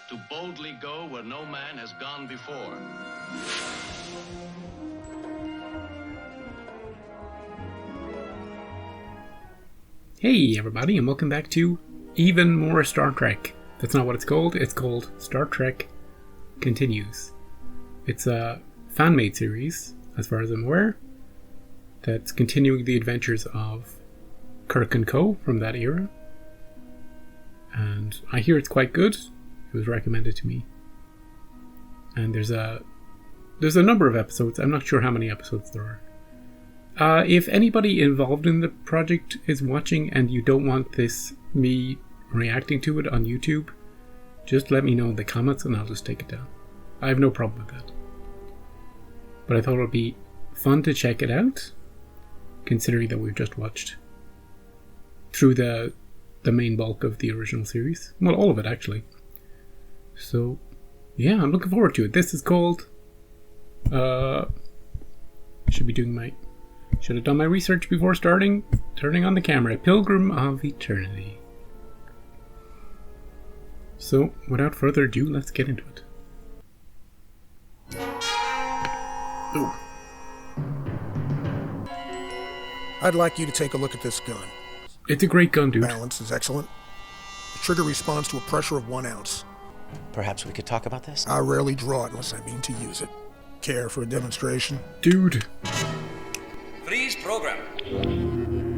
to boldly go where no man has gone before. Hey everybody, and welcome back to Even More Star Trek. That's not what it's called Star Trek Continues. It's a fan-made series, as far as I'm aware, that's continuing the adventures of Kirk and Co. from that era. And I hear it's quite good. It was recommended to me. And there's a number of episodes. I'm not sure how many episodes there are. If anybody involved in the project is watching and you don't want me reacting to it on YouTube, just let me know in the comments and I'll just take it down. I have no problem with that. But I thought it would be fun to check it out, considering that we've just watched through the main bulk of the original series. Well, all of it, actually. So, yeah, I'm looking forward to it. This is called... Should have done my research before turning on the camera. Pilgrim of Eternity. So, without further ado, let's get into it. Oh. I'd like you to take a look at this gun. It's a great gun, dude. Balance is excellent. The trigger responds to a pressure of 1 ounce. Perhaps we could talk about this? I rarely draw it unless I mean to use it. Care for a demonstration? Dude. Freeze program.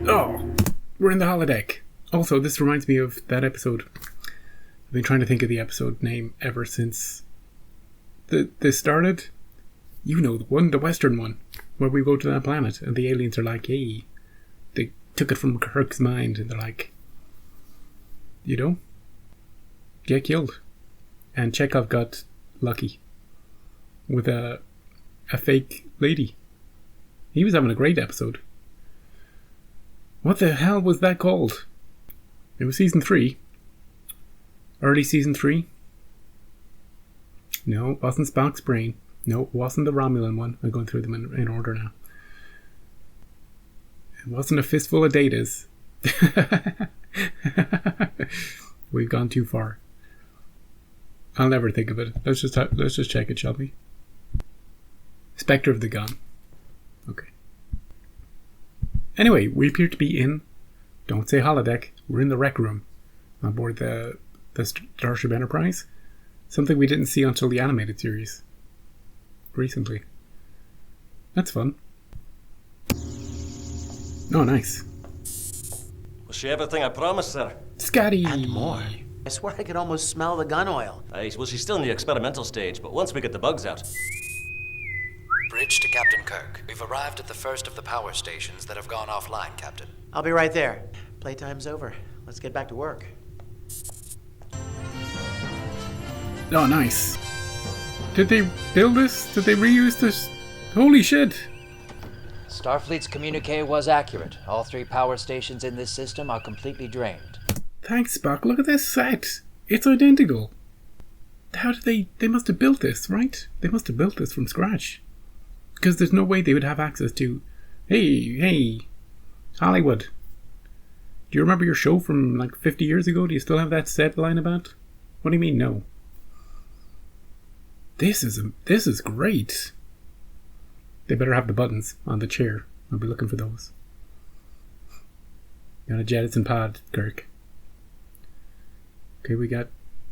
Oh, we're in the holodeck. Also, this reminds me of that episode. I've been trying to think of the episode name ever since this started. You know the one, the Western one, where we go to that planet and the aliens are like, hey, they took it from Kirk's mind and they're like, get killed. And Chekhov got lucky with a fake lady. He was having a great episode. What the hell was that called? It was season 3. Early season 3. No, it wasn't Spock's brain. No, it wasn't the Romulan one. I'm going through them in order now. It wasn't a fistful of datas. We've gone too far. I'll never think of it. Let's just check it, shall we? Spectre of the Gun. Okay. Anyway, we appear to be in, don't say holodeck, we're in the rec room on board the Starship Enterprise. Something we didn't see until the animated series recently. That's fun. Oh, nice. Was she everything I promised, sir? Scotty! And more. I swear I could almost smell the gun oil. Well, she's still in the experimental stage, but once we get the bugs out... Bridge to Captain Kirk. We've arrived at the first of the power stations that have gone offline, Captain. I'll be right there. Playtime's over. Let's get back to work. Oh, nice. Did they build this? Did they reuse this? Holy shit! Starfleet's communique was accurate. All 3 power stations in this system are completely drained. Thanks, Spock. Look at this set. It's identical. How did they must have built this, right? They must have built this from scratch. Because there's no way they would have access to, hey, Hollywood. Do you remember your show from like 50 years ago? Do you still have that set lying about? What do you mean, no? This is great. They better have the buttons on the chair. I'll be looking for those. Got a jettison pod, Kirk. Okay, we got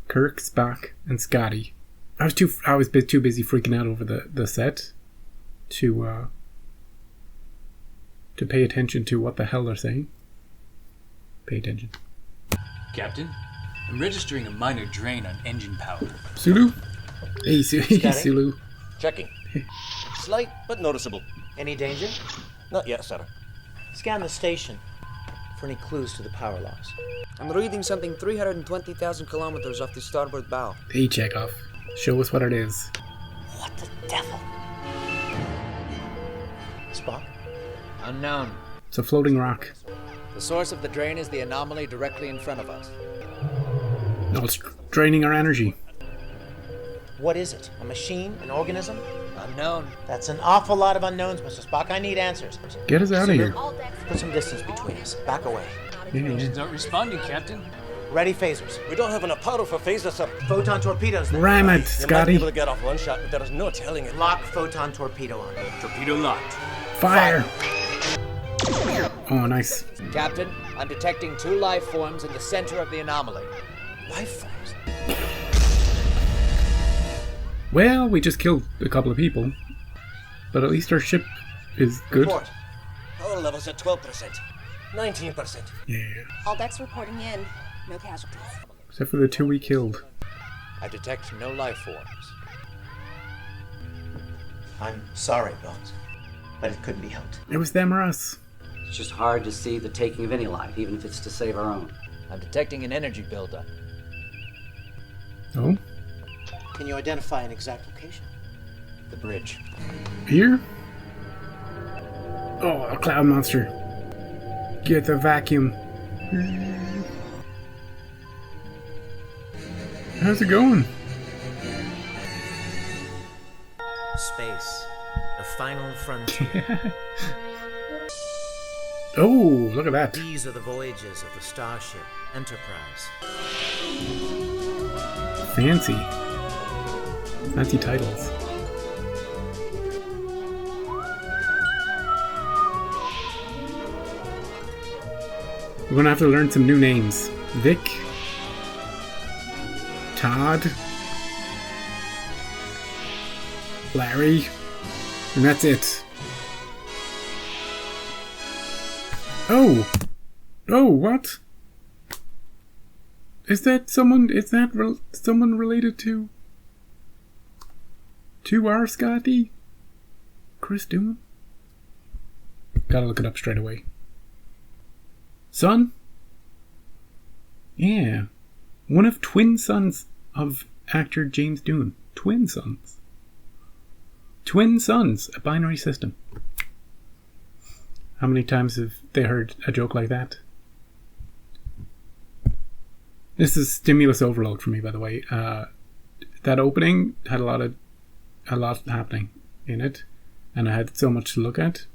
Kirk, Spock, and Scotty. I was too busy freaking out over the set to pay attention to what the hell they're saying. Pay attention. Captain, I'm registering a minor drain on engine power. Sulu? Hey, Sulu. Checking. Slight, but noticeable. Any danger? Not yet, sir. Scan the station for any clues to the power loss. I'm reading something 320,000 kilometers off the starboard bow. Hey, Chekhov. Show us what it is. What the devil? Spock? Unknown. It's a floating rock. The source of the drain is the anomaly directly in front of us. No, it's draining our energy. What is it? A machine? An organism? Unknown. That's an awful lot of unknowns, Mr. Spock. I need answers. Get us out of here. Put some distance between us. Back away. Yeah. Engine's not responding, Captain. Ready phasers. We don't have enough powder for phasers, sir. Photon torpedoes then. Ram it, You might be Scotty. able to get off one shot, but there is no telling it. Lock photon torpedo on. Torpedo locked. Fire! Oh, nice. Captain, I'm detecting 2 life forms in the center of the anomaly. Life forms. Well, we just killed a couple of people. But at least our ship is good. Report. Power levels at 12%. 19%. Yeah. All decks reporting in. No casualties. Except for the 2 we killed. I detect no life forms. I'm sorry, Bones, but it couldn't be helped. It was them or us. It's just hard to see the taking of any life, even if it's to save our own. I'm detecting an energy buildup. Oh? Can you identify an exact location? The bridge. Here? Oh, a cloud monster. Get the vacuum. How's it going? Space. The final frontier. Oh, look at that. These are the voyages of the starship Enterprise. Fancy. Fancy titles. We're gonna have to learn some new names. Vic. Todd. Larry. And that's it. Oh! Oh, what? Is that someone, someone related to our Scotty? Chris Doom? Gotta look it up straight away. Son? Yeah. One of twin sons of actor James Doohan. Twin sons. Twin sons, a binary system. How many times have they heard a joke like that? This is stimulus overload for me, by the way. That opening had a lot happening in it, and I had so much to look at.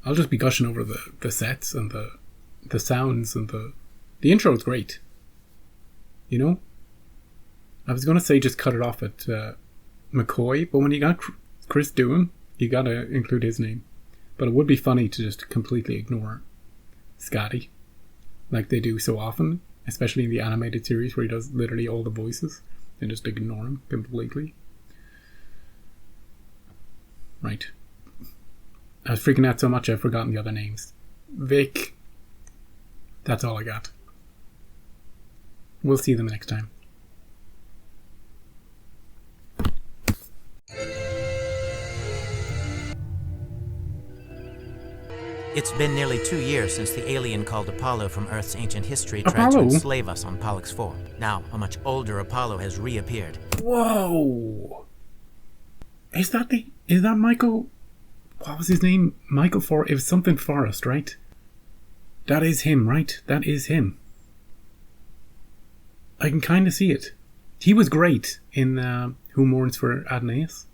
I'll just be gushing over the sets and the sounds and the intro is great. You know? I was gonna say just cut it off at McCoy, but when you got Chris Doohan, you gotta include his name. But it would be funny to just completely ignore Scotty, like they do so often, especially in the animated series where he does literally all the voices, and just ignore him completely. Right. I was freaking out so much I've forgotten the other names. Vic. That's all I got. We'll see them next time. It's been nearly 2 years since the alien called Apollo from Earth's ancient history tried to enslave us on Pollux 4. Now, a much older Apollo has reappeared. Whoa! Is that Michael? What was his name? Michael It was something Forrest, right? That is him, right? That is him. I can kind of see it. He was great in Who Mourns for Adonais.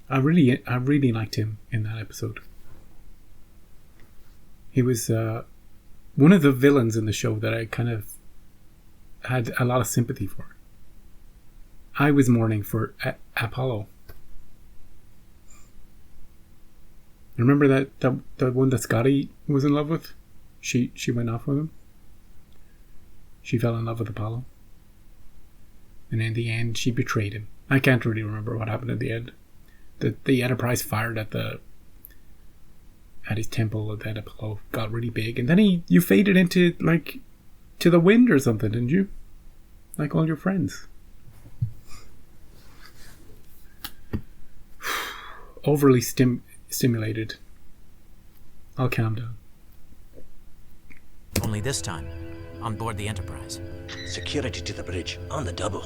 I really liked him in that episode. He was one of the villains in the show that I kind of had a lot of sympathy for. I was mourning for Apollo. Remember that one that Scotty was in love with? She went off with him. She fell in love with Apollo. And in the end, she betrayed him. I can't really remember what happened at the end. The Enterprise fired at his temple, and then Apollo got really big, and then you faded into to the wind or something, didn't you? Like all your friends. Overly stimulated. I'll calm down. Only this time, on board the Enterprise. Security to the bridge, on the double.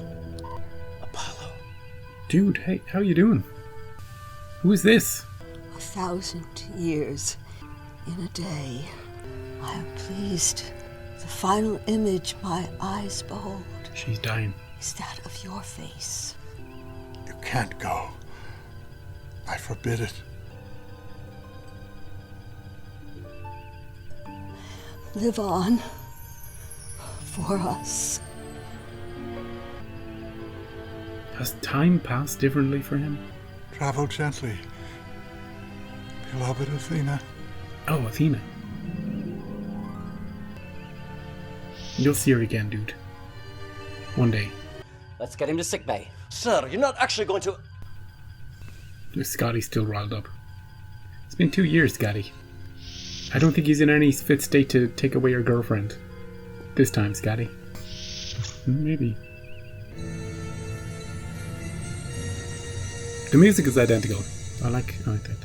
Apollo. Dude, hey, how you doing? Who is this? 1,000 years in a day. I am pleased. The final image my eyes behold. She's dying. Is that of your face. You can't go. I forbid it. live on for us. Has time passed differently for him? Travel gently, beloved Athena. Oh, Athena. You'll see her again, dude. One day. Let's get him to sickbay. Sir, you're not actually going to... Scotty's still riled up. It's been 2 years, Scotty. I don't think he's in any fit state to take away your girlfriend. This time, Scotty. Maybe. The music is identical. I like that.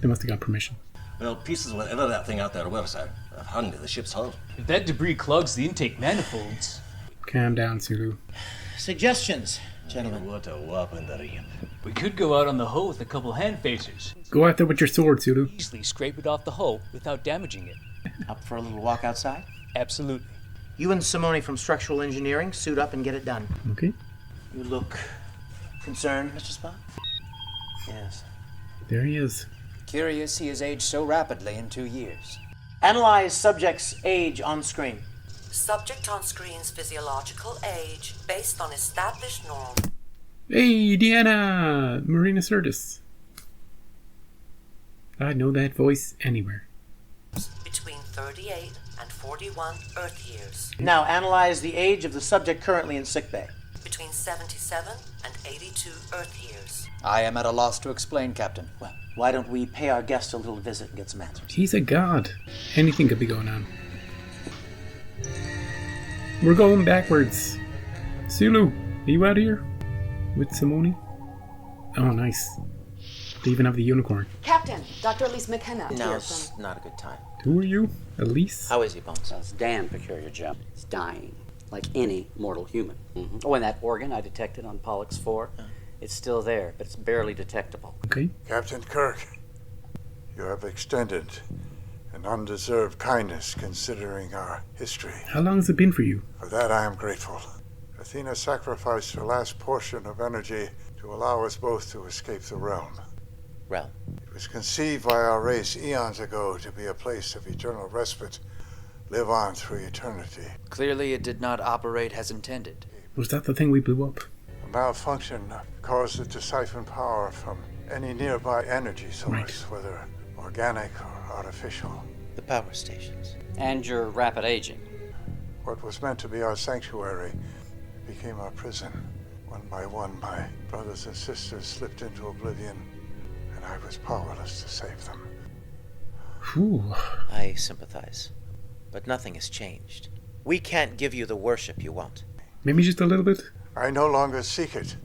They must have got permission. Well, pieces of whatever that thing out there was, I've hung to the ship's hull. If that debris clogs the intake manifolds... Calm down, Sulu. Suggestions, gentlemen. What a weapon that he... We could go out on the hull with a couple hand facers. Go out there with your sword, Sulu. Easily scrape it off the hull without damaging it. Up for a little walk outside? Absolutely. You and Simone from structural engineering suit up and get it done. Okay. You look concerned, Mr. Spock? Yes. There he is. Curious he has aged so rapidly in 2 years. Analyze subject's age on screen. Subject on screen's physiological age based on established norms. Hey, Deanna! Marina Sirtis. I'd know that voice anywhere. Between 38 and 41 Earth years. Now analyze the age of the subject currently in sickbay. Between 77 and 82 Earth years. I am at a loss to explain, Captain. Well, why don't we pay our guest a little visit and get some answers? He's a god. Anything could be going on. We're going backwards. Sulu, are you out here? With Simone? Oh, nice. They even have the unicorn. Captain, Dr. Elise McKenna. Now's not a good time. Who are you? Elise? How is he, Bones? So it's Dan, Peculiar Gem. It's dying, like any mortal human. Oh, and that organ I detected on Pollux 4, it's still there, but it's barely detectable. Okay. Captain Kirk, you have extended an undeserved kindness considering our history. How long has it been for you? For that I am grateful. Athena sacrificed her last portion of energy to allow us both to escape the realm. Realm? It was conceived by our race eons ago to be a place of eternal respite, live on through eternity. Clearly it did not operate as intended. Was that the thing we blew up? A malfunction caused it to siphon power from any nearby energy source, whether organic or artificial. The power stations. And your rapid aging. What was meant to be our sanctuary became our prison. One by one, my brothers and sisters slipped into oblivion, and I was powerless to save them. Whew. I sympathize. But nothing has changed. We can't give you the worship you want. Maybe just a little bit? I no longer seek it.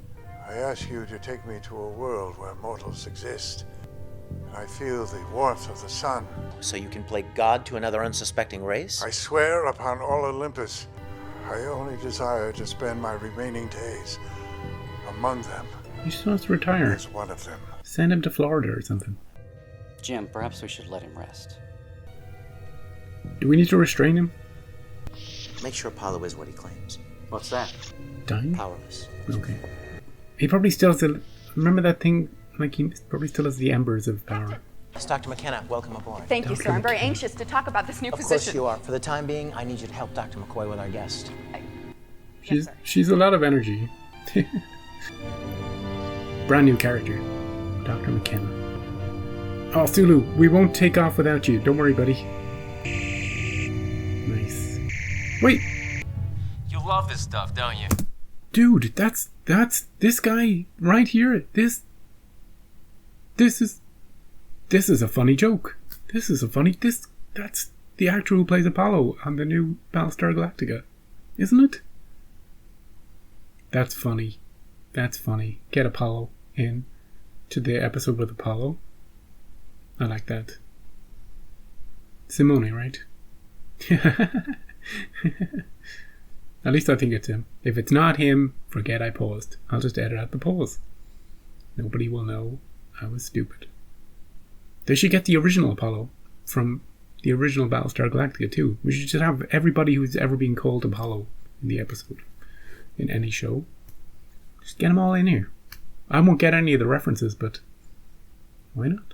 I ask you to take me to a world where mortals exist. And I feel the warmth of the sun. So you can play God to another unsuspecting race? I swear upon all Olympus, I only desire to spend my remaining days among them. He just wants to retire. As one of them. Send him to Florida or something. Jim, perhaps we should let him rest. Do we need to restrain him? Make sure Apollo is what he claims. What's that? Dying? Powerless. Okay. He probably still has the... Remember that thing? Like, he probably still has the embers of power. It's Dr. McKenna. Welcome aboard. Thank you, sir. I'm very anxious to talk about this new position. Of course you are. For the time being, I need you to help Dr. McCoy with our guest. She's a lot of energy. Brand new character. Dr. McKenna. Oh, Sulu, we won't take off without you. Don't worry, buddy. Nice. Wait! You love this stuff, don't you? Dude, that's this guy right here. This is a funny joke. That's the actor who plays Apollo on the new Battlestar Galactica, isn't it? That's funny. That's funny. Get Apollo in to the episode with Apollo. I like that. Simone, right? At least I think it's him. If it's not him, forget I paused. I'll just edit out the pause. Nobody will know I was stupid. They should get the original Apollo from the original Battlestar Galactica too. We should just have everybody who's ever been called Apollo in the episode. In any show. Just get them all in here. I won't get any of the references, but why not?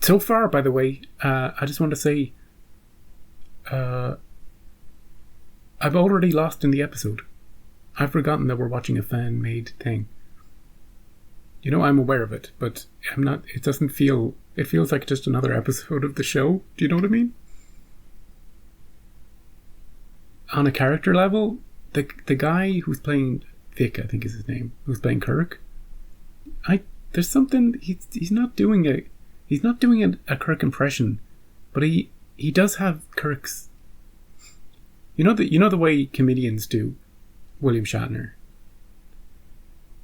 So far, by the way, I just want to say I've already lost in the episode. I've forgotten that we're watching a fan-made thing. You know, I'm aware of it, but I'm not. It doesn't feel. It feels like just another episode of the show. Do you know what I mean? On a character level, the guy who's playing Vic, I think is his name, who's playing Kirk. There's something he's not doing a Kirk impression, but he does have Kirk's. You know the way comedians do William Shatner.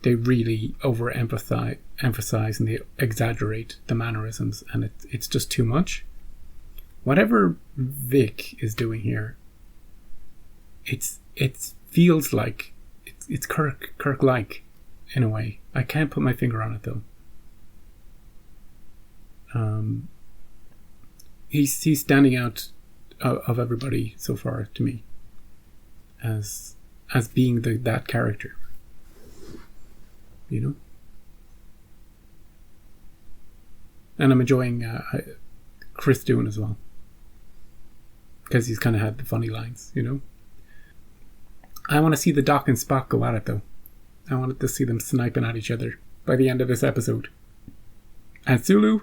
They really emphasize and they exaggerate the mannerisms, and it's just too much. Whatever Vic is doing here, it feels like it's Kirk-like in a way. I can't put my finger on it though. He's standing out of everybody so far to me as being that character. You know? And I'm enjoying Chris doing as well. Because he's kind of had the funny lines, you know? I want to see the Doc and Spock go at it, though. I wanted to see them sniping at each other by the end of this episode. And Sulu?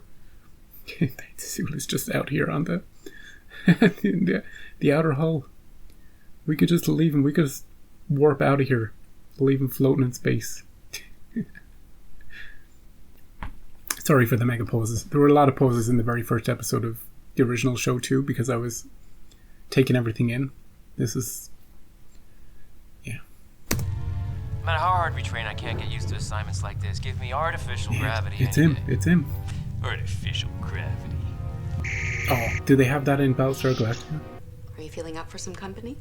Sulu's just out here on the the outer hull. We could just leave him. We could just warp out of here. Leave him floating in space. Sorry for the mega poses. There were a lot of poses in the very first episode of the original show too, because I was taking everything in. This is... yeah. No matter how hard we train, I can't get used to assignments like this. Give me artificial gravity. It's him. It's him. Artificial gravity. Oh, do they have that in Battlestar Galactica? Are you feeling up for some company?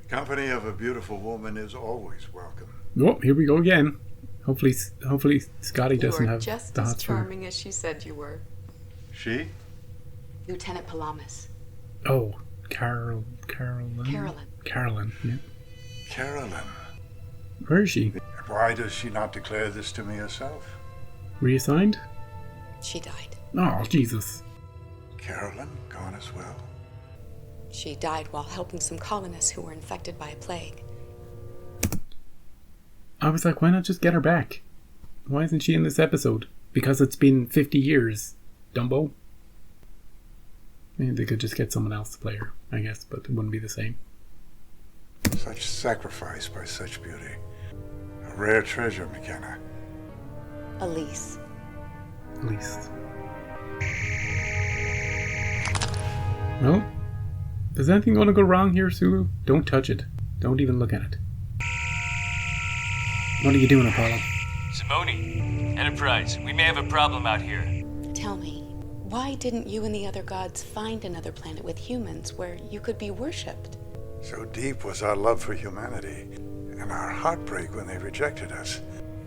Company of a beautiful woman is always welcome. Oh, here we go again. Hopefully Scotty doesn't have just the as hots for her. charming as she said you were. She? Lieutenant Palamas. Oh, Carolyn. Carolyn, yeah. Carolyn. Where is she? Why does she not declare this to me herself? Reassigned? She died. Oh, Jesus. Carolyn gone as well? She died while helping some colonists who were infected by a plague. I was like, why not just get her back? Why isn't she in this episode? Because it's been 50 years, Dumbo. Maybe they could just get someone else to play her, I guess, but it wouldn't be the same. Such sacrifice by such beauty. A rare treasure, McKenna. Elise. Elise. Well, is anything going to go wrong here, Sulu? Don't touch it. Don't even look at it. What are you doing, Apollo? Simone, Enterprise, we may have a problem out here. Tell me, why didn't you and the other gods find another planet with humans where you could be worshipped? So deep was our love for humanity and our heartbreak when they rejected us.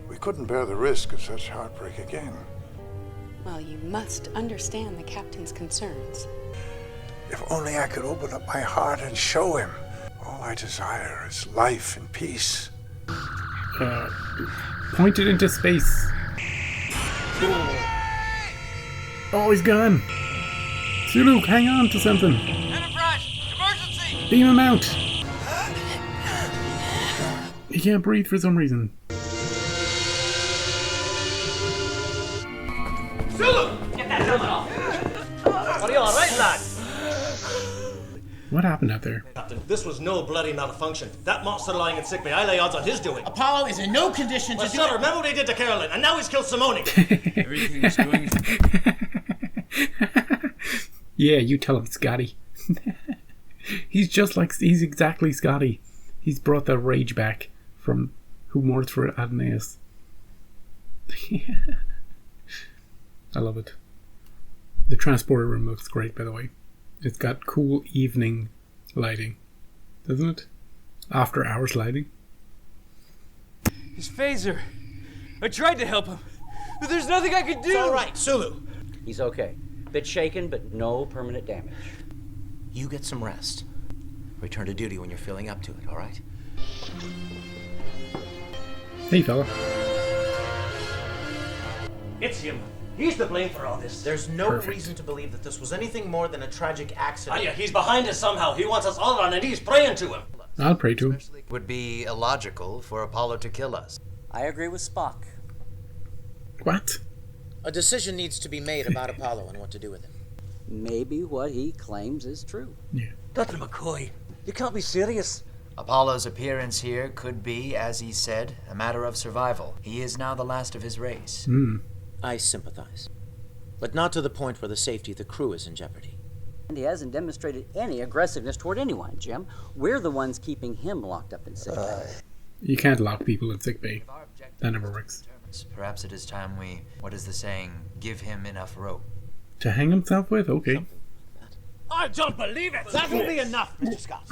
We couldn't bear the risk of such heartbreak again. Well, you must understand the captain's concerns. If only I could open up my heart and show him. All I desire is life and peace. Pointed into space. Oh, he's gone. Sulu, hang on to something. Enterprise, emergency! Beam him out. He can't breathe for some reason. Sulu! Get that helmet off! Are you alright, lad? What happened out there? Captain, this was no bloody malfunction. That monster lying in sickbay, I lay odds on his doing. Apollo is in no condition to do it. Remember what he did to Carolyn, and now he's killed Simone. Everything is going... Yeah, you tell him, Scotty. He's exactly Scotty. He's brought the rage back from Who Mourns for Adonais. I love it. The transporter room looks great, by the way. It's got cool evening lighting, doesn't it? After hours lighting. His phaser. I tried to help him, but there's nothing I could do. It's all right, Sulu. He's okay. Bit shaken, but no permanent damage. You get some rest. Return to duty when you're feeling up to it, all right? Hey, fella. It's him. He's to blame for all this. There's no Perfect. reason to believe that this was anything more than a tragic accident. Oh yeah, he's behind us somehow. He wants us all on our knees praying to him. I'll pray to him. Would be illogical for Apollo to kill us. I agree with Spock. What? A decision needs to be made about Apollo and what to do with him. Maybe what he claims is true. Yeah. Dr. McCoy, you can't be serious. Apollo's appearance here could be, as he said, a matter of survival. He is now the last of his race. I sympathize. But not to the point where the safety of the crew is in jeopardy. And he hasn't demonstrated any aggressiveness toward anyone, Jim. We're the ones keeping him locked up in sickbay. You can't lock people in sickbay. That never works. Perhaps it is time we, what is the saying, give him enough rope. To hang himself with? Okay. I don't believe it. That will be enough, Mr. Scott.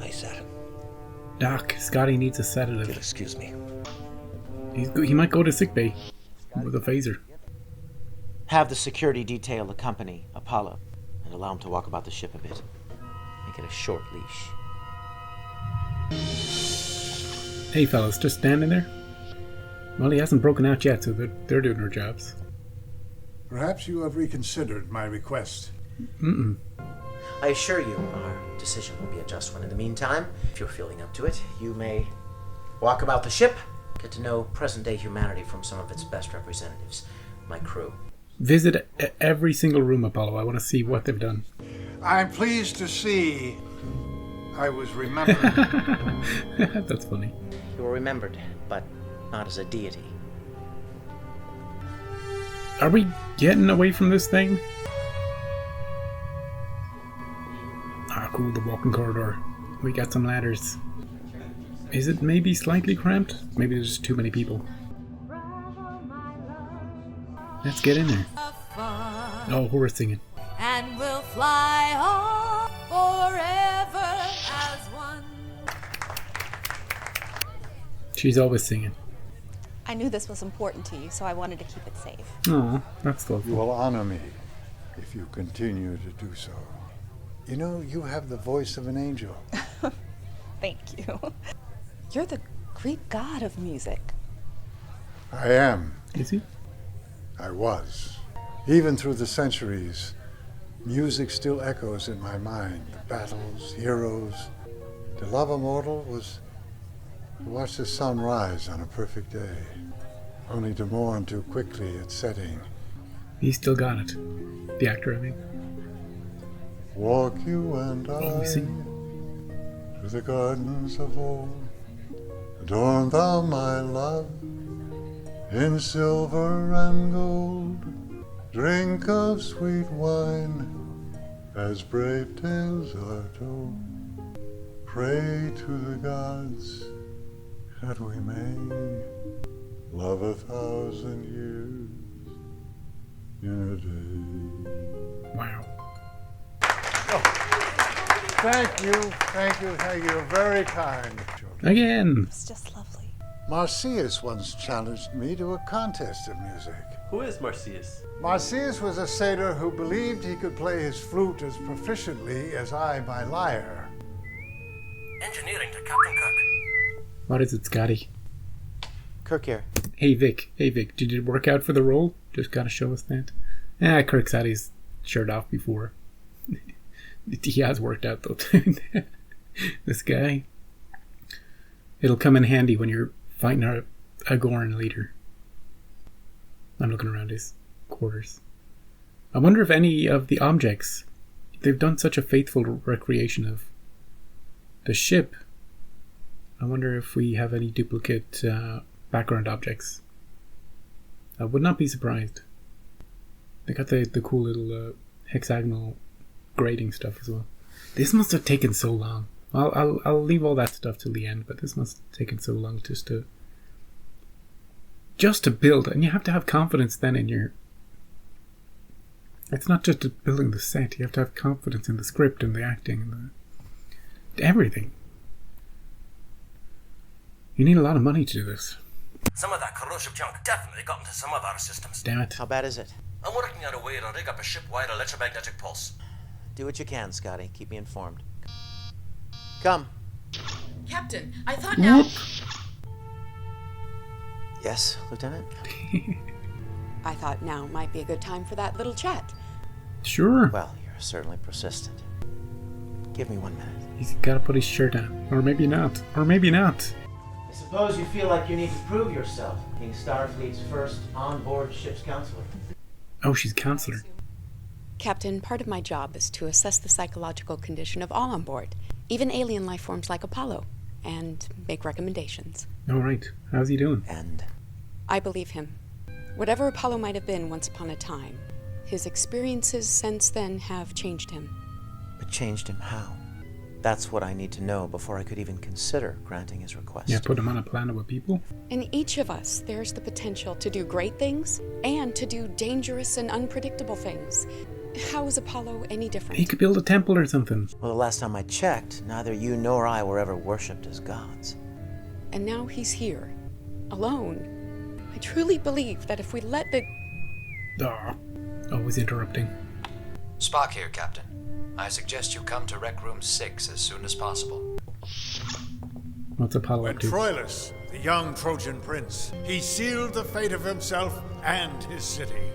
I said him. Doc, Scotty needs a sedative. You'll excuse me. He might go to sickbay with a phaser. Have the security detail accompany Apollo and allow him to walk about the ship a bit. Make it a short leash. Hey fellas, just standing there? Well, he hasn't broken out yet, so they're doing their jobs. Perhaps you have reconsidered my request. I assure you, our decision will be a just one. In the meantime, if you're feeling up to it, you may walk about the ship, get to know present-day humanity from some of its best representatives, my crew. Visit every single room, Apollo. I want to see what they've done. I'm pleased to see I was remembered. That's funny. You were remembered, but not as a deity. Are we getting away from this thing? Ah, cool, the walking corridor. We got some ladders. Is it maybe slightly cramped? Maybe there's just too many people. Let's get in there. Oh, who are singing? And we'll fly on forever as one. She's always singing. I knew this was important to you, so I wanted to keep it safe. Oh, that's lovely. You will honor me if you continue to do so. You know, you have the voice of an angel. Thank you. You're the Greek god of music. I am. Is he? I was. Even through the centuries, music still echoes in my mind. The battles, heroes. To love a mortal was to watch the sun rise on a perfect day, only to mourn too quickly its setting. He still got it. The actor, I mean. Walk you and I sing. through the gardens of old. Adorn thou my love in silver and gold. Drink of sweet wine as brave tales are told. Pray to the gods that we may love 1,000 years in a day. Wow. Thank you. Very kind. Again. It's just lovely. Marsyas once challenged me to a contest of music. Who is Marsyas? Marsyas was a satyr who believed he could play his flute as proficiently as I my lyre. Engineering to Captain Kirk. What is it, Scotty? Kirk here. Hey Vic, did it work out for the role? Just gotta show us that. Kirk's had his shirt off before. He has worked out though. This guy. It'll come in handy when you're fighting a Goran later. I'm looking around his quarters. I wonder if any of the objects, they've done such a faithful recreation of the ship. I wonder if we have any duplicate background objects. I would not be surprised. They got the cool little hexagonal grading stuff as well. This must have taken so long. I'll leave all that stuff till the end, but this must have taken so long just to build. And you have to have confidence then in your... It's not just building the set. You have to have confidence in the script and the acting and everything. You need a lot of money to do this. Some of that corrosive junk definitely got into some of our systems. Damn it. How bad is it? I'm working on a way to rig up a ship-wide electromagnetic pulse. Do what you can, Scotty. Keep me informed. Come. Captain, I thought now... Yes, Lieutenant? I thought now might be a good time for that little chat. Sure. Well, you're certainly persistent. Give me 1 minute. He's gotta put his shirt on. Or maybe not. Or maybe not. I suppose you feel like you need to prove yourself, being Starfleet's first on-board ship's counselor. Oh, she's counselor. Captain, part of my job is to assess the psychological condition of all on board, even alien life forms like Apollo, and make recommendations. All right. How's he doing? And? I believe him. Whatever Apollo might have been once upon a time, his experiences since then have changed him. But changed him how? That's what I need to know before I could even consider granting his request. Yeah, put him on a planet with people. In each of us, there's the potential to do great things and to do dangerous and unpredictable things. How is Apollo any different? He could build a temple or something. Well, the last time I checked, neither you nor I were ever worshipped as gods. And now he's here, alone. I truly believe that if we let the... Always interrupting. Spock here, Captain. I suggest you come to Rec Room 6 as soon as possible. What's Apollo When up to? Troilus, the young Trojan prince, he sealed the fate of himself and his city.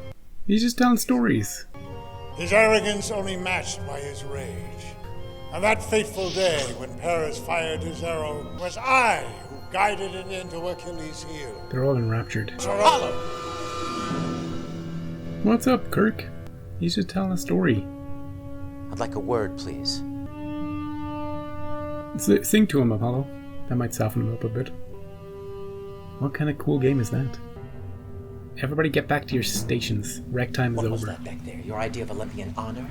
He's just telling stories. His arrogance only matched by his rage. And that fateful day when Paris fired his arrow was I who guided it into Achilles' heel. They're all enraptured. Apollo! What's up, Kirk? He's just telling a story. I'd like a word, please. Sing to him, Apollo. That might soften him up a bit. What kind of cool game is that? Everybody get back to your stations. Rec time is over. What was that back there? Your idea of Olympian honor?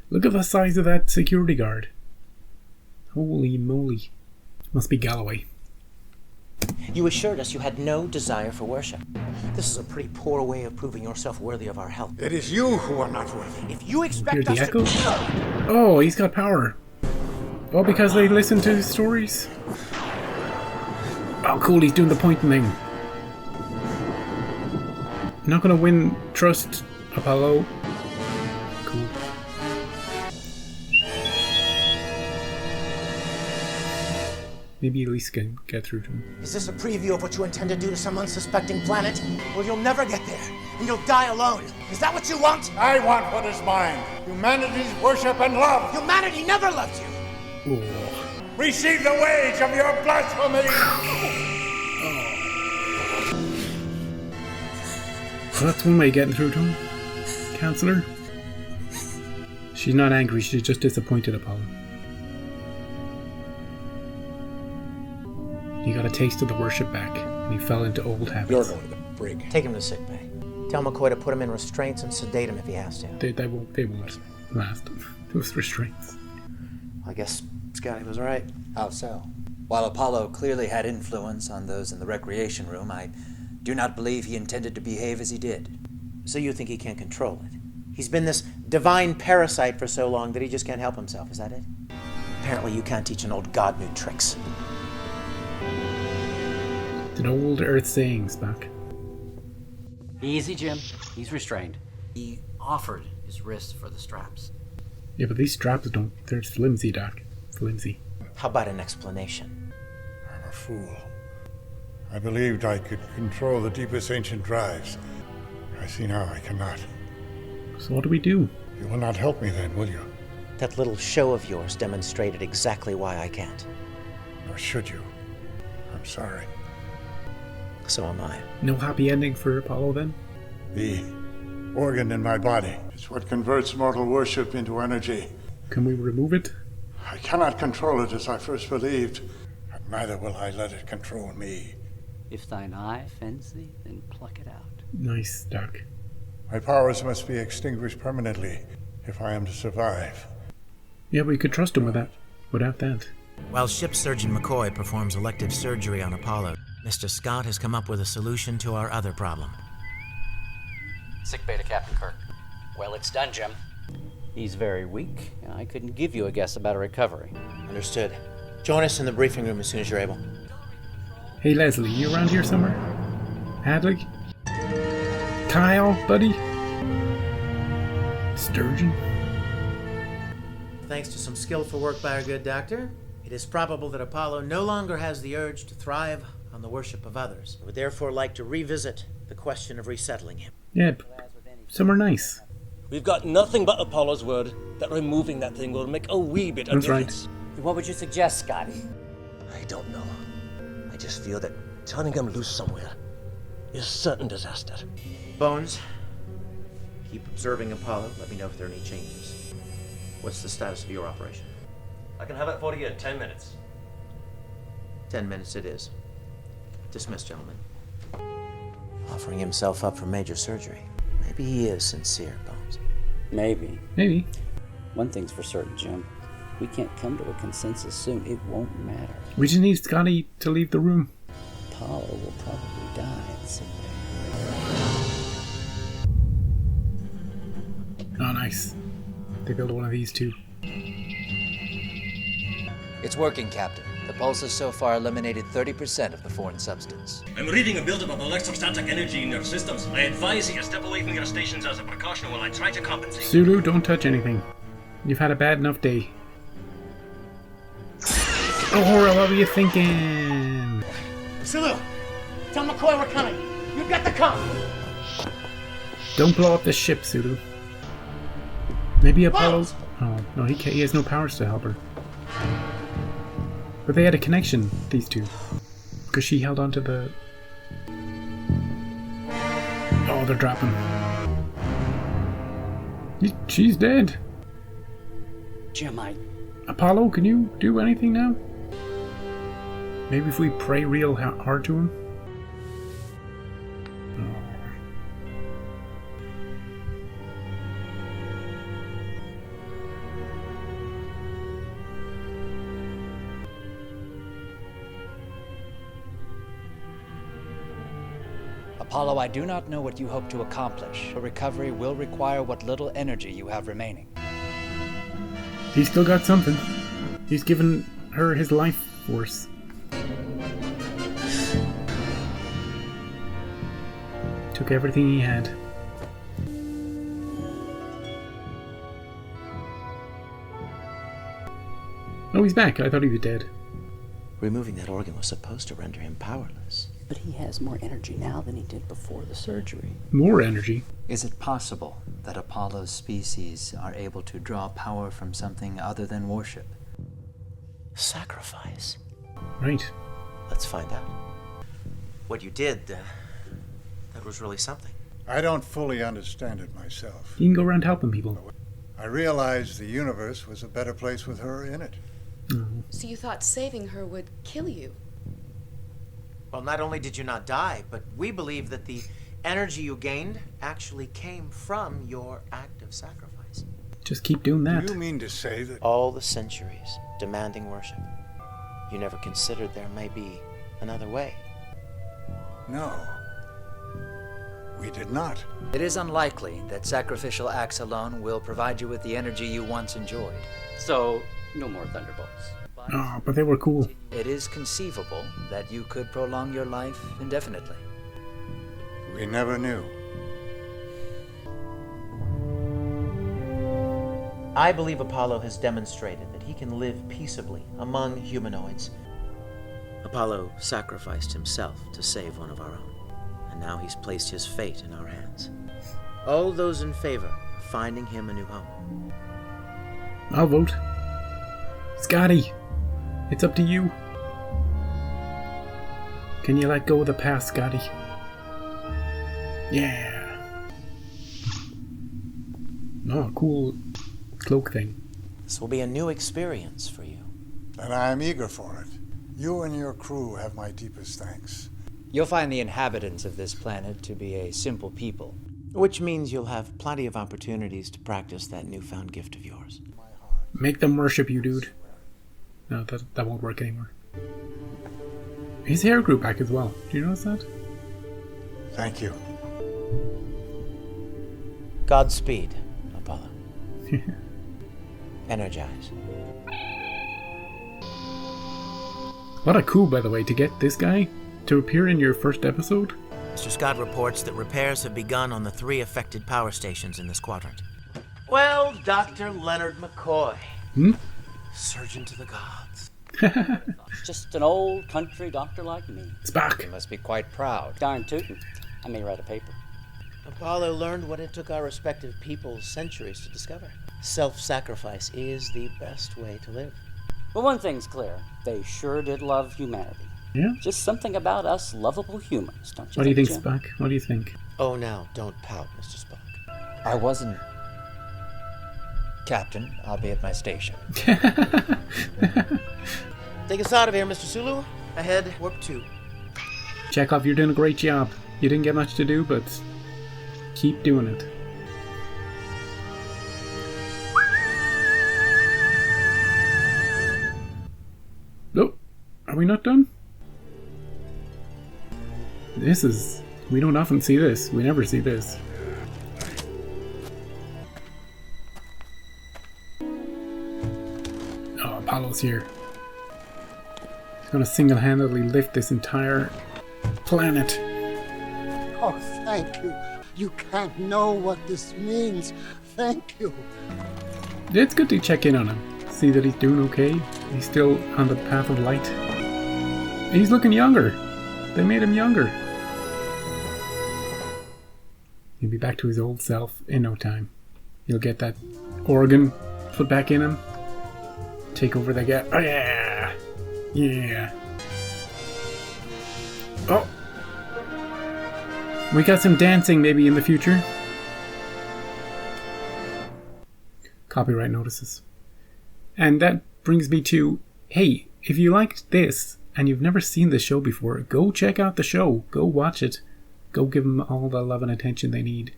Look at the size of that security guard. Holy moly. Must be Galloway. You assured us you had no desire for worship. This is a pretty poor way of proving yourself worthy of our help. It is you who are not worthy. If you Hear expect the us echoes? to... Oh, he's got power. Oh, because they listen to his stories? Oh, cool, he's doing the pointing thing. Not gonna win trust, Apollo. Cool. Maybe at least can get through to him. Is this a preview of what you intend to do to some unsuspecting planet? Well, you'll never get there, and you'll die alone. Is that what you want? I want what is mine. Humanity's worship and love. Humanity never loved you. Oh. Receive the wage of your blasphemy. So that's one way of getting through to him. Counselor. She's not angry, she's just disappointed, Apollo. He got a taste of the worship back, and he fell into old habits. You're going to the brig. Take him to sick bay. Tell McCoy to put him in restraints and sedate him if he has to. They won't last. Those restraints. I guess Scotty was right. How so? While Apollo clearly had influence on those in the recreation room, I do not believe he intended to behave as he did. So you think he can't control it? He's been this divine parasite for so long that he just can't help himself, is that it? Apparently you can't teach an old god new tricks. It's an old Earth saying, Spock. Easy, Jim. He's restrained. He offered his wrists for the straps. Yeah, but these straps they're flimsy, Doc. Flimsy. How about an explanation? I'm a fool. I believed I could control the deepest ancient drives. I see now I cannot. So what do we do? You will not help me then, will you? That little show of yours demonstrated exactly why I can't. Nor should you. I'm sorry. So am I. No happy ending for Apollo then? The organ in my body is what converts mortal worship into energy. Can we remove it? I cannot control it as I first believed, but neither will I let it control me. If thine eye offends thee, then pluck it out. Nice, Doc. My powers must be extinguished permanently if I am to survive. Yeah, we could trust him without that. While Ship Surgeon McCoy performs elective surgery on Apollo, Mr. Scott has come up with a solution to our other problem. Sick bay to Captain Kirk. Well, it's done, Jim. He's very weak, and I couldn't give you a guess about a recovery. Understood. Join us in the briefing room as soon as you're able. Hey, Leslie, you around here somewhere? Hadley? Kyle, buddy? Sturgeon? Thanks to some skillful work by our good doctor, it is probable that Apollo no longer has the urge to thrive on the worship of others. I would therefore like to revisit the question of resettling him. Yeah, some are nice. We've got nothing but Apollo's word that removing that thing will make a wee bit of That's right. difference. What would you suggest, Scotty? I don't know. I just feel that turning him loose somewhere is certain disaster. Bones, keep observing Apollo. Let me know if there are any changes. What's the status of your operation? I can have it for you in 10 minutes. 10 minutes it is. Dismissed, gentlemen. Offering himself up for major surgery. Maybe he is sincere, Bones. Maybe. Maybe. One thing's for certain, Jim. We can't come to a consensus soon. It won't matter. We just need Scotty to leave the room. Apollo will probably die someday. Oh, nice. They built one of these too. It's working, Captain. The pulse has so far eliminated 30% of the foreign substance. I'm reading a buildup of electrostatic energy in your systems. I advise you to step away from your stations as a precaution while I try to compensate. Sulu, don't touch anything. You've had a bad enough day. Oh, Hora, what were you thinking? Sulu, tell McCoy we're coming. You've got to come. Don't blow up the ship, Sulu. Maybe Apollo... Oh, no, he has no powers to help her. But they had a connection, these two. Because she held onto the... Oh, they're dropping. She's dead. Jim, Apollo, can you do anything now? Maybe if we pray real hard to him? Apollo, I do not know what you hope to accomplish. Your recovery will require what little energy you have remaining. He's still got something. He's given her his life force. Took everything he had. Oh, he's back. I thought he was dead. Removing that organ was supposed to render him powerless. But he has more energy now than he did before the surgery. More energy? Is it possible that Apollo's species are able to draw power from something other than worship? Sacrifice. Right. Let's find out. What you did, that was really something. I don't fully understand it myself. You can go around helping people. I realized the universe was a better place with her in it. So you thought saving her would kill you? Well, not only did you not die, but we believe that the energy you gained actually came from your act of sacrifice. Just keep doing that. Do you mean to say that... All the centuries demanding worship, you never considered there may be another way? No. We did not. It is unlikely that sacrificial acts alone will provide you with the energy you once enjoyed. So, no more Thunderbolts. Oh, but they were cool. It is conceivable that you could prolong your life indefinitely. We never knew. I believe Apollo has demonstrated that he can live peaceably among humanoids. Apollo sacrificed himself to save one of our own, and now he's placed his fate in our hands. All those in favor of finding him a new home. I'll vote. Scotty, it's up to you. Can you let go of the past, Scotty? Yeah. Oh, cool cloak thing. This will be a new experience for you. And I'm eager for it. You and your crew have my deepest thanks. You'll find the inhabitants of this planet to be a simple people. Which means you'll have plenty of opportunities to practice that newfound gift of yours. Make them worship you, dude. No, that won't work anymore. His hair grew back as well. Do you notice that? Thank you. Godspeed, Apollo. Energize. What a coup, by the way, to get this guy to appear in your first episode. Mr. Scott reports that repairs have begun on the 3 affected power stations in this quadrant. Well, Dr. Leonard McCoy. Surgeon to the gods. Just an old country doctor like me. Spock. You must be quite proud. Darn tootin'. I may write a paper. Apollo learned what it took our respective peoples centuries to discover. Self-sacrifice is the best way to live. But one thing's clear. They sure did love humanity. Yeah? Just something about us lovable humans, don't you What do you think, Jim? Spock? What do you think? Oh, now, don't pout, Mr. Spock. I wasn't Captain. I'll be at my station. Take us out of here, Mr. Sulu. Ahead, warp 2. Chekhov, you're doing a great job. You didn't get much to do, but keep doing it. Oh, are we not done? We don't often see this. We never see this. Oh, Apollo's here. He's gonna single-handedly lift this entire planet. Oh, thank you. You can't know what this means. Thank you. It's good to check in on him. See that he's doing okay. He's still on the path of light. He's looking younger. They made him younger. He'll be back to his old self in no time. He'll get that organ put back in him. Take over the guy. Oh yeah! Yeah. Oh! We got some dancing maybe in the future. Copyright notices. And that brings me to, hey, if you liked this and you've never seen the show before, go check out the show. Go watch it. Go give them all the love and attention they need.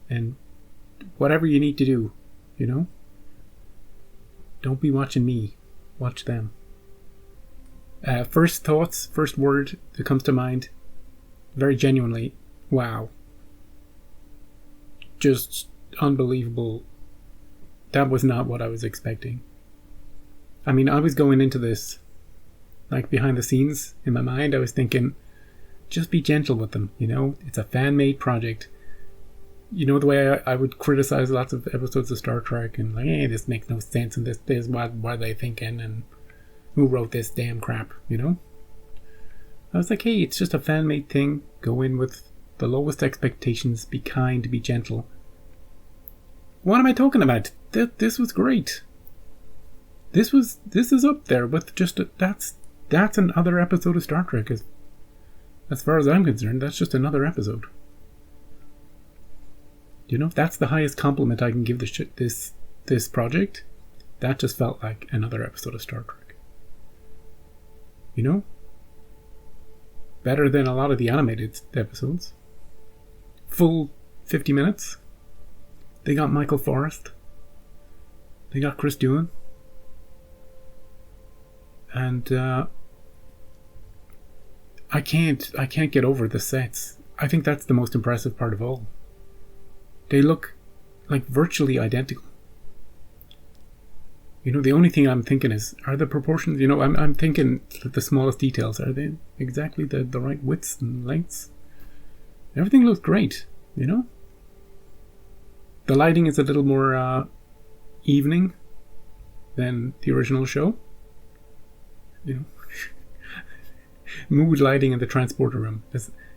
And whatever you need to do, you know? Don't be watching me. Watch them. First thoughts, first word that comes to mind, very genuinely, wow. Just unbelievable. That was not what I was expecting. I mean, I was going into this, like behind the scenes, in my mind, I was thinking, just be gentle with them, you know? It's a fan-made project. You know the way I would criticize lots of episodes of Star Trek and like, hey, this makes no sense and this what are they thinking and who wrote this damn crap, you know? I was like, hey, it's just a fan-made thing. Go in with the lowest expectations. Be kind, be gentle. What am I talking about? This was great. This is up there with just that's another episode of Star Trek. As far as I'm concerned, that's just another episode. You know, if that's the highest compliment I can give this project, that just felt like another episode of Star Trek. You know? Better than a lot of the animated episodes. Full 50 minutes. They got Michael Forrest. They got Chris Doohan. And I can't get over the sets. I think that's the most impressive part of all. They look like virtually identical. You know, the only thing I'm thinking is, are the proportions, you know, I'm thinking that the smallest details, are they exactly the right widths and lengths? Everything looks great, you know? The lighting is a little more evening than the original show. You know? Mood lighting in the transporter room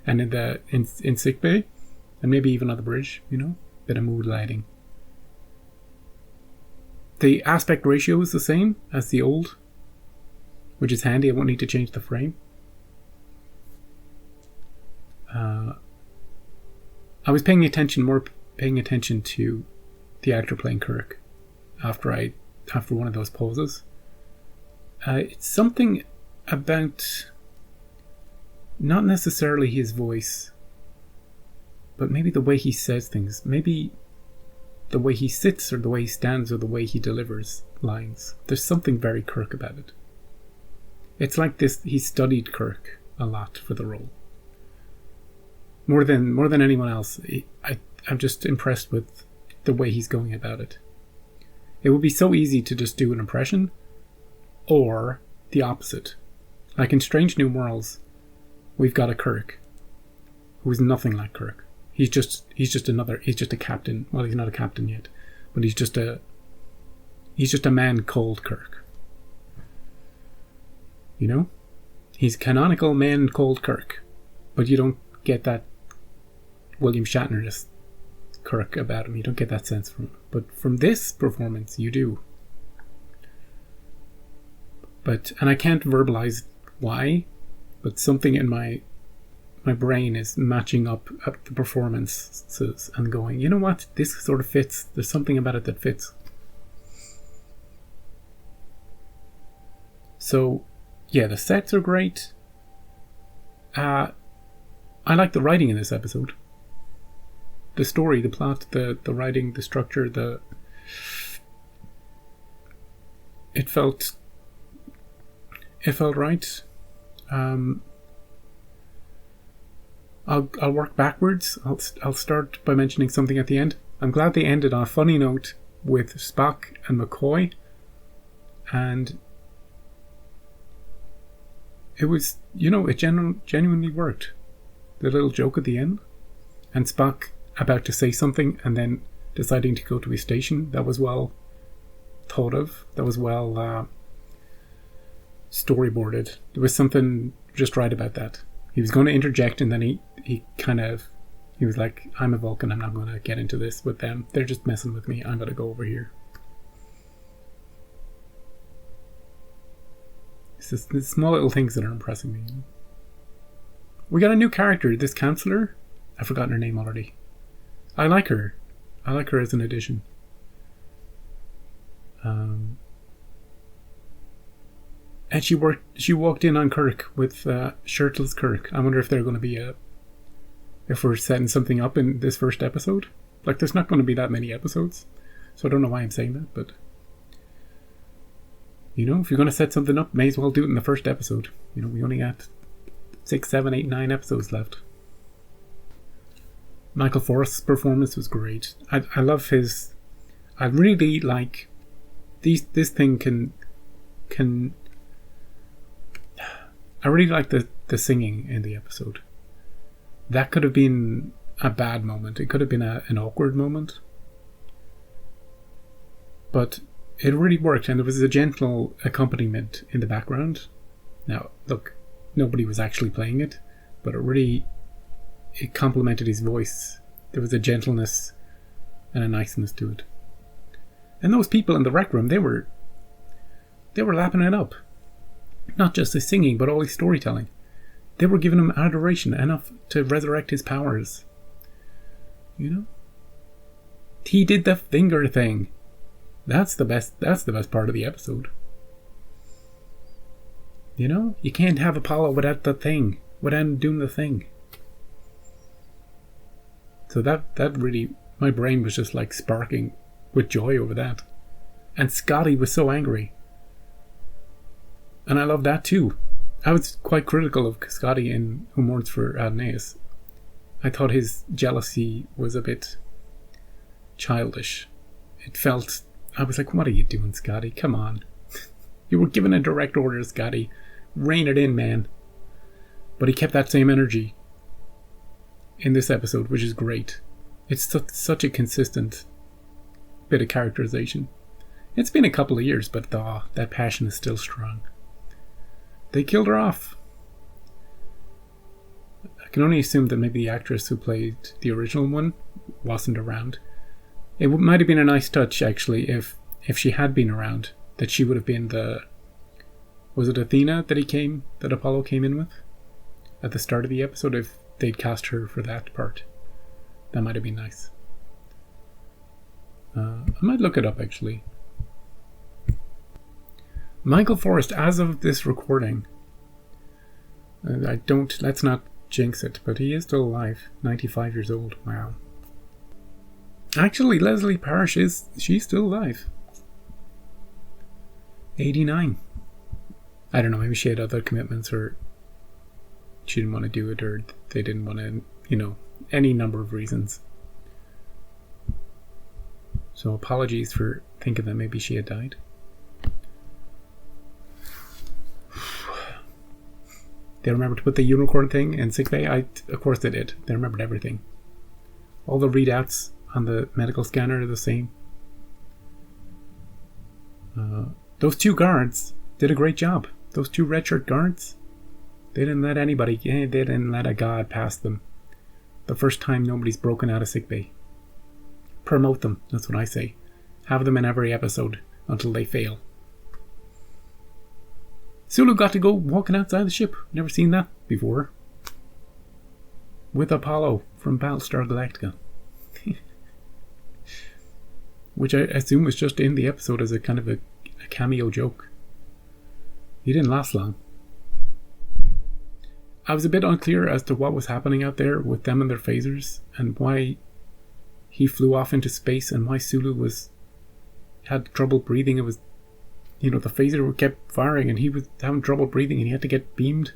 and in sick bay, and maybe even on the bridge, you know? Bit of mood lighting. The aspect ratio is the same as the old, which is handy. I won't need to change the frame. I was paying attention to the actor playing Kirk after one of those poses. It's something about not necessarily his voice, but maybe the way he says things. Maybe the way he sits or the way he stands or the way he delivers lines. There's something very Kirk about it. It's like this, he studied Kirk a lot for the role. More than anyone else. I'm just impressed with the way he's going about it. It would be so easy to just do an impression or the opposite. Like in Strange New Worlds, we've got a Kirk who is nothing like Kirk. He's just a captain. Well, he's not a captain yet, but he's just a man called Kirk. You know? He's canonical man called Kirk, but you don't get that William Shatner as Kirk about him. You don't get that sense from him. But from this performance, you do. And I can't verbalize why, but something in my brain is matching up at the performances and going, you know what, this sort of fits. There's something about it that fits. So, yeah, the sets are great. I like the writing in this episode. The story, the plot, the writing, the structure, it felt right. I'll work backwards. I'll start by mentioning something at the end. I'm glad they ended on a funny note with Spock and McCoy, and it was, it genuinely worked. The little joke at the end, and Spock about to say something and then deciding to go to his station, that was well thought of. That was well storyboarded. There was something just right about that. He was going to interject, and then he was like, I'm a Vulcan, I'm not going to get into this with them. They're just messing with me. I'm going to go over here. It's just the small little things that are impressing me. We got a new character, this counselor. I've forgotten her name already. I like her. I like her as an addition. And she walked in on Kirk with shirtless Kirk. I wonder if they're going to be if we're setting something up in this first episode. Like, there's not going to be that many episodes, so I don't know why I'm saying that, but if you're going to set something up, may as well do it in the first episode. We only got 6, 7, 8, 9 episodes left. Michael Forrest's performance was great. I love his. I really like this thing can. I really like the singing in the episode. That could have been a bad moment. It could have been an awkward moment. But it really worked, and there was a gentle accompaniment in the background. Now, look, nobody was actually playing it, but it complemented his voice. There was a gentleness and a niceness to it. And those people in the rec room, they were lapping it up. Not just his singing, but all his storytelling. They were giving him adoration, enough to resurrect his powers. He did the finger thing. That's the best part of the episode. You can't have Apollo without the thing, without him doing the thing. So that really, my brain was just like sparking with joy over that. And Scotty was so angry. And I love that too. I was quite critical of Scotty in Who Mourns for Adonais. I thought his jealousy was a bit childish. I was like, what are you doing, Scotty? Come on. You were given a direct order, Scotty. Rein it in, man. But he kept that same energy in this episode, which is great. It's such a consistent bit of characterization. It's been a couple of years, but that passion is still strong. They killed her off. I can only assume that maybe the actress who played the original one wasn't around. It might have been a nice touch, actually, if she had been around, that she would have been was it Athena that Apollo came in with at the start of the episode? If they'd cast her for that part, that might have been nice. I might look it up, actually. Michael Forrest, as of this recording, let's not jinx it, but he is still alive, 95 years old. Wow. Actually, Leslie Parrish she's still alive. 89. I don't know, maybe she had other commitments, or she didn't want to do it, or they didn't want to, any number of reasons. So apologies for thinking that maybe she had died. They remembered to put the unicorn thing in sickbay? Of course they did. They remembered everything. All the readouts on the medical scanner are the same. Those two guards did a great job. Those two red shirt guards, they didn't let a god pass them. The first time nobody's broken out of sickbay. Promote them, that's what I say. Have them in every episode until they fail. Sulu got to go walking outside the ship. Never seen that before. With Apollo from Battlestar Galactica. Which I assume was just in the episode as a kind of a cameo joke. He didn't last long. I was a bit unclear as to what was happening out there with them and their phasers, and why he flew off into space, and why Sulu had trouble breathing. It was, the phaser kept firing and he was having trouble breathing and he had to get beamed.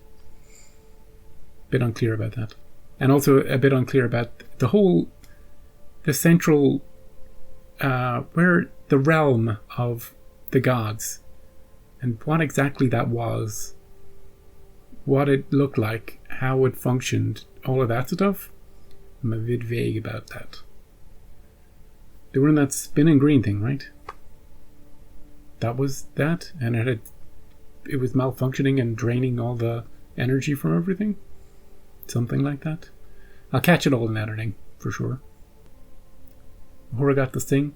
Bit unclear about that. And also a bit unclear about the central, where the realm of the gods, and what exactly that was, what it looked like, how it functioned, all of that stuff. I'm a bit vague about that. They were in that spinning green thing, right? That was that, and it was malfunctioning and draining all the energy from everything. Something like that. I'll catch it all in editing, for sure. Uhura got to sing.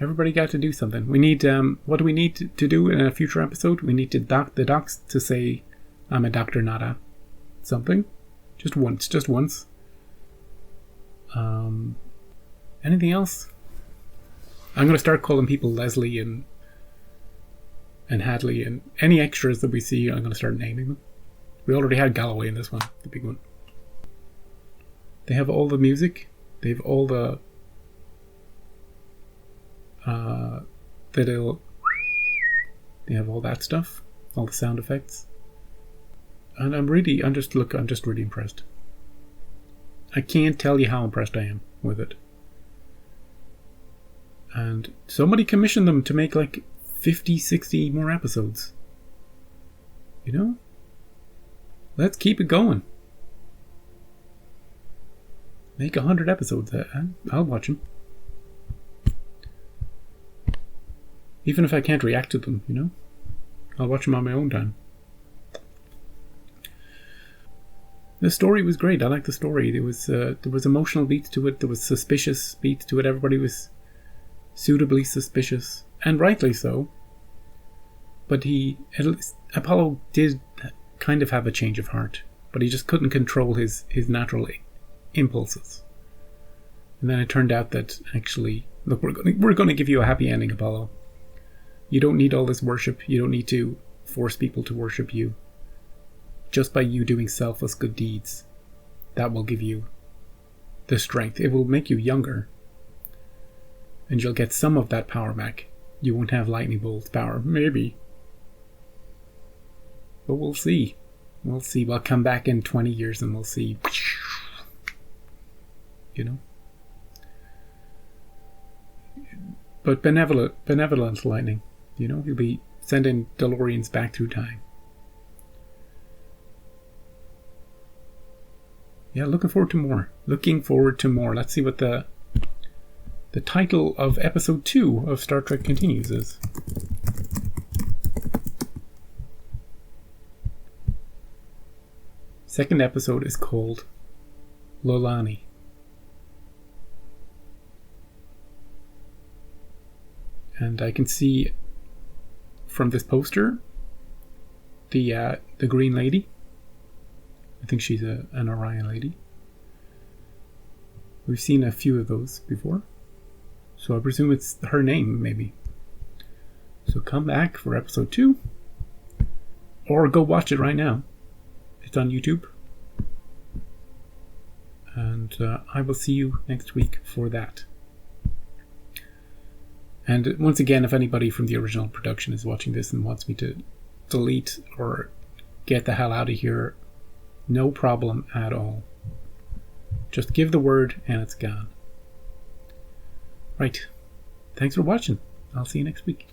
Everybody got to do something. We need, what do we need to do in a future episode? We need to the docs to say, I'm a doctor, not a something. Just once. Anything else? I'm going to start calling people Leslie and Hadley, and any extras that we see, I'm going to start naming them. We already had Galloway in this one, the big one. They have all the music. They have all the they have all that stuff, all the sound effects, and I'm just really impressed. I can't tell you how impressed I am with it. And somebody commissioned them to make like 50, 60 more episodes. Let's keep it going. Make 100 episodes. I'll watch them. Even if I can't react to them, I'll watch them on my own time. The story was great. I liked the story. There was emotional beats to it. There was suspicious beats to it. Everybody was suitably suspicious, and rightly so. But Apollo did kind of have a change of heart, but he just couldn't control his natural impulses. And then it turned out that actually, look, we're going to give you a happy ending, Apollo. You don't need all this worship. You don't need to force people to worship you. Just by you doing selfless good deeds, that will give you the strength. It will make you younger. And you'll get some of that power back. You won't have lightning bolt power, maybe. But we'll see. We'll see. We'll come back in 20 years and we'll see. But benevolent lightning. He'll be sending DeLoreans back through time. Yeah, looking forward to more. Let's see what the title of episode 2 of Star Trek Continues is. Second episode is called Lolani. And I can see from this poster the green lady. I think she's an Orion lady. We've seen a few of those before. So I presume it's her name, maybe. So come back for episode 2. Or go watch it right now. It's on YouTube. And I will see you next week for that. And once again, if anybody from the original production is watching this and wants me to delete or get the hell out of here, no problem at all. Just give the word and it's gone. Right. Thanks for watching. I'll see you next week.